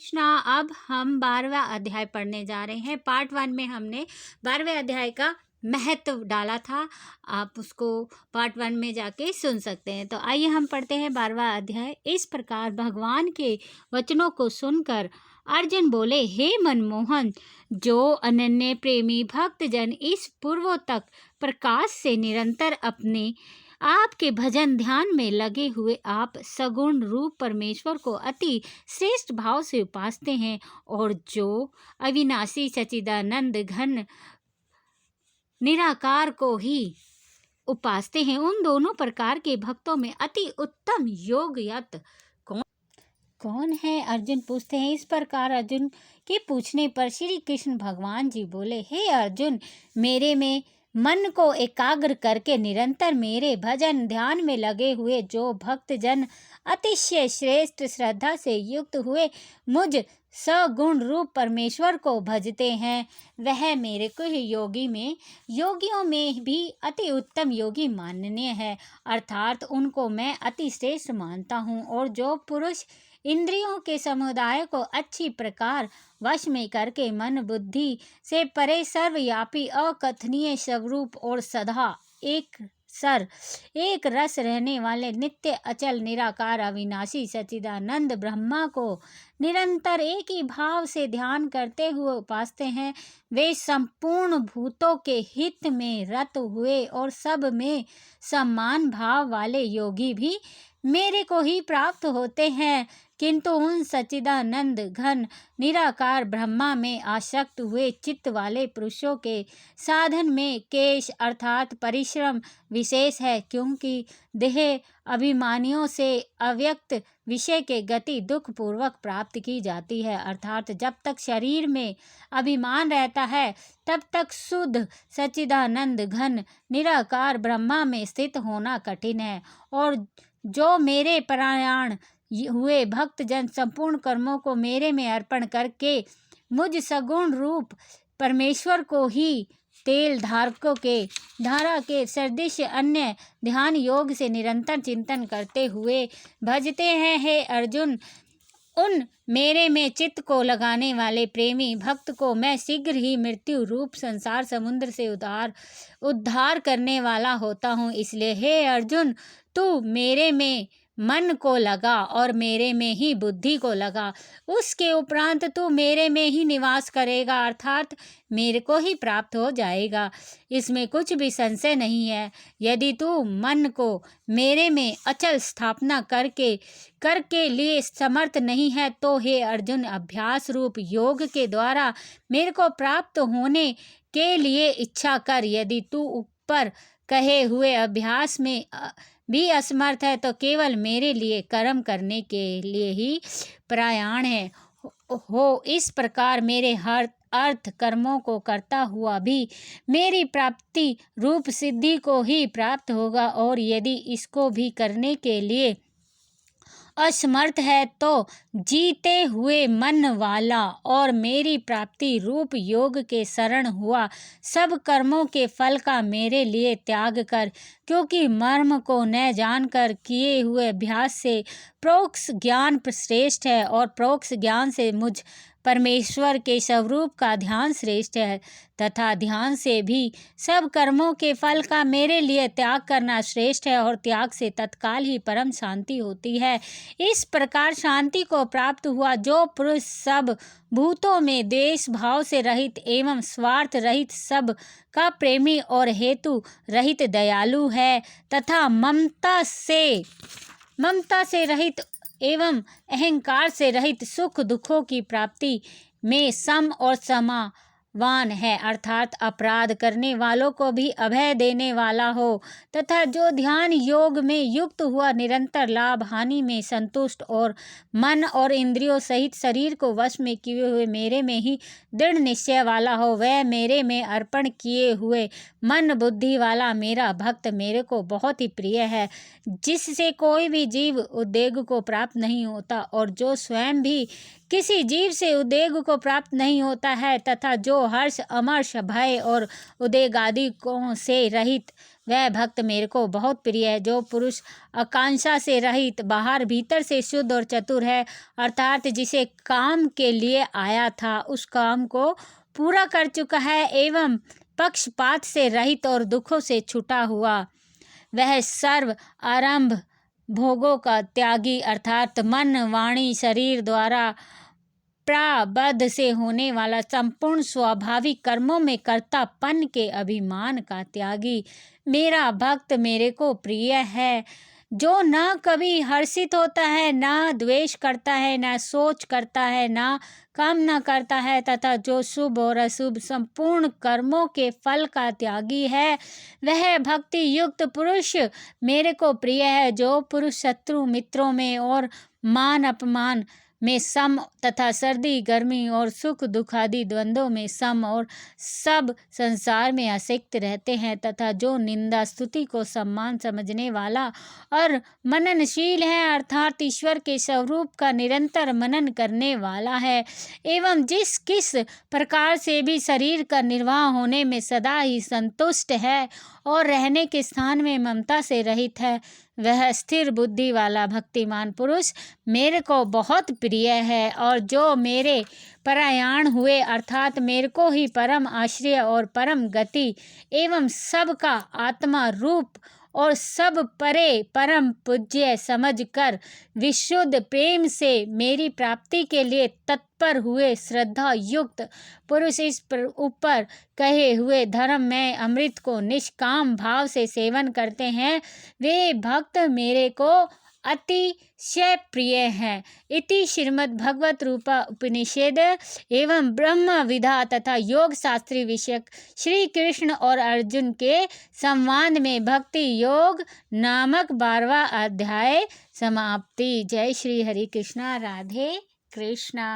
कृष्णा। अब हम 12वां अध्याय पढ़ने जा रहे हैं। पार्ट 1 में हमने 12वें अध्याय का महत्व डाला था। आप उसको पार्ट 1 में जाके सुन सकते हैं। तो आइए हम पढ़ते हैं 12वां अध्याय। इस प्रकार भगवान के वचनों को सुनकर अर्जुन बोले, हे मनमोहन, जो अनन्य प्रेमी भक्तजन इस पूर्वों तक प्रकाश से निरंतर अपने आपके भजन ध्यान में लगे हुए आप सगुण रूप परमेश्वर को अति श्रेष्ठ भाव से उपासते हैं, और जो अविनाशी सच्चिदानंद घन निराकार को ही उपासते हैं, उन दोनों प्रकार के भक्तों में अति उत्तम योगयत कौन है? अर्जुन पूछते हैं। इस प्रकार अर्जुन के पूछने पर श्री कृष्ण भगवान जी बोले, हे अर्जुन, मेरे में मन को एकाग्र करके निरंतर मेरे भजन ध्यान में लगे हुए जो भक्तजन अतिशय श्रेष्ठ श्रद्धा से युक्त हुए मुझ सगुण रूप परमेश्वर को भजते हैं, वह मेरे को योगियों में भी अति उत्तम योगी माननीय है। अर्थात उनको मैं अति श्रेष्ठ मानता हूँ। और जो पुरुष इंद्रियों के समुदाय को अच्छी प्रकार वश में करके मन बुद्धि से परे सर्वव्यापी अकथनीय स्वरूप और सदा एक रस रहने वाले नित्य अचल निराकार अविनाशी सच्चिदानंद ब्रह्मा को निरंतर एक ही भाव से ध्यान करते हुए उपासते हैं, वे संपूर्ण भूतों के हित में रत हुए और सब में समान भाव वाले योगी भी मेरे को ही प्राप्त होते हैं। किंतु उन सच्चिदानंद घन निराकार ब्रह्मा में आसक्त हुए चित्त वाले पुरुषों के साधन में केश अर्थात परिश्रम विशेष है, क्योंकि देह अभिमानियों से अव्यक्त विषय के गति दुख पूर्वक प्राप्त की जाती है। अर्थात जब तक शरीर में अभिमान रहता है तब तक शुद्ध सच्चिदानंद घन निराकार ब्रह्मा में स्थित होना कठिन है। और जो मेरे परायण हुए भक्तजन संपूर्ण कर्मों को मेरे में अर्पण करके मुझ सगुण रूप परमेश्वर को ही तेल धारा के सदृश अन्य ध्यान योग से निरंतर चिंतन करते हुए भजते हैं, हे अर्जुन, उन मेरे में चित्त को लगाने वाले प्रेमी भक्त को मैं शीघ्र ही मृत्यु रूप संसार समुद्र से उद्धार करने वाला होता हूँ। इसलिए हे अर्जुन, तू मेरे में मन को लगा और मेरे में ही बुद्धि को लगा, उसके उपरांत तू मेरे में ही निवास करेगा, अर्थात मेरे को ही प्राप्त हो जाएगा। इसमें कुछ भी संशय नहीं है। यदि तू मन को मेरे में अचल स्थापना करके लिए समर्थ नहीं है तो हे अर्जुन, अभ्यास रूप योग के द्वारा मेरे को प्राप्त होने के लिए इच्छा कर। यदि तू ऊपर कहे हुए अभ्यास में भी असमर्थ है तो केवल मेरे लिए कर्म करने के लिए ही प्रयाण है हो। इस प्रकार मेरे हर अर्थ कर्मों को करता हुआ भी मेरी प्राप्ति रूप सिद्धि को ही प्राप्त होगा, और यदि इसको भी करने के लिए असमर्थ है तो जीते हुए मन वाला और मेरी प्राप्ति रूप योग के शरण हुआ सब कर्मों के फल का मेरे लिए त्याग कर, क्योंकि मर्म को न जानकर किए हुए अभ्यास से प्रोक्ष ज्ञान श्रेष्ठ है, और प्रोक्ष ज्ञान से मुझ परमेश्वर के स्वरूप का ध्यान श्रेष्ठ है, तथा ध्यान से भी सब कर्मों के फल का मेरे लिए त्याग करना श्रेष्ठ है, और त्याग से तत्काल ही परम शांति होती है। इस प्रकार शांति को प्राप्त हुआ जो पुरुष सब भूतों में द्वेष भाव से रहित एवं स्वार्थ रहित, सब का प्रेमी और हेतु रहित दयालु है, तथा ममता से रहित एवं अहंकार से रहित, सुख दुखों की प्राप्ति में सम और समावान है, अर्थात अपराध करने वालों को भी अभय देने वाला हो, तथा जो ध्यान योग में युक्त हुआ निरंतर लाभ हानि में संतुष्ट और मन और इंद्रियों सहित शरीर को वश में किए हुए मेरे में ही दृढ़ निश्चय वाला हो, वह मेरे में अर्पण किए हुए मन बुद्धि वाला मेरा भक्त मेरे को बहुत ही प्रिय है, जिससे कोई भी जीव उद्वेग को प्राप्त नहीं होता, और जो स्वयं भी किसी जीव से उद्वेग को प्राप्त नहीं होता है तथा जो हर्ष अमर्ष भय और उद्वेग आदि से रहित, वह भक्त मेरे को बहुत प्रिय है। जो पुरुष आकांक्षा से रहित, बाहर भीतर से शुद्ध और चतुर है, अर्थात जिसे काम के लिए आया था उस काम को पूरा कर चुका है एवं पक्षपात से रहित और दुखों से छूटा हुआ, वह सर्व आरंभ भोगों का त्यागी, अर्थात मन वाणी शरीर द्वारा प्रारब्ध से होने वाला संपूर्ण स्वाभाविक कर्मों में कर्तापन के अभिमान का त्यागी मेरा भक्त मेरे को प्रिय है। जो न कभी हर्षित होता है, न द्वेष करता है, न सोच करता है, न कामना करता है तथा जो शुभ और अशुभ संपूर्ण कर्मों के फल का त्यागी है, वह भक्ति युक्त पुरुष मेरे को प्रिय है। जो पुरुष शत्रु मित्रों में और मान अपमान में सम तथा सर्दी गर्मी और सुख दुख आदि द्वंद्वों में सम और सब संसार में आसक्त रहते हैं तथा जो निंदा स्तुति को सम्मान समझने वाला और मननशील है, अर्थात ईश्वर के स्वरूप का निरंतर मनन करने वाला है एवं जिस किस प्रकार से भी शरीर का निर्वाह होने में सदा ही संतुष्ट है और रहने के स्थान में ममता से रहित है, वह स्थिर बुद्धि वाला भक्तिमान पुरुष मेरे को बहुत प्रिय है। और जो मेरे परायण हुए, अर्थात मेरे को ही परम आश्रय और परम गति एवं सबका आत्मा रूप और सब परे परम पूज्य समझकर विशुद्ध प्रेम से मेरी प्राप्ति के लिए तत्पर हुए श्रद्धा युक्त पुरुष इस ऊपर कहे हुए धर्म में अमृत को निष्काम भाव से सेवन करते हैं, वे भक्त मेरे को अतिशय प्रिय हैं। इति श्रीमद् भगवत रूपा उपनिषद एवं ब्रह्म विद्या तथा योग शास्त्री विषयक श्री कृष्ण और अर्जुन के संवाद में भक्ति योग नामक 12वां अध्याय समाप्ति। जय श्री हरि कृष्णा, राधे कृष्णा।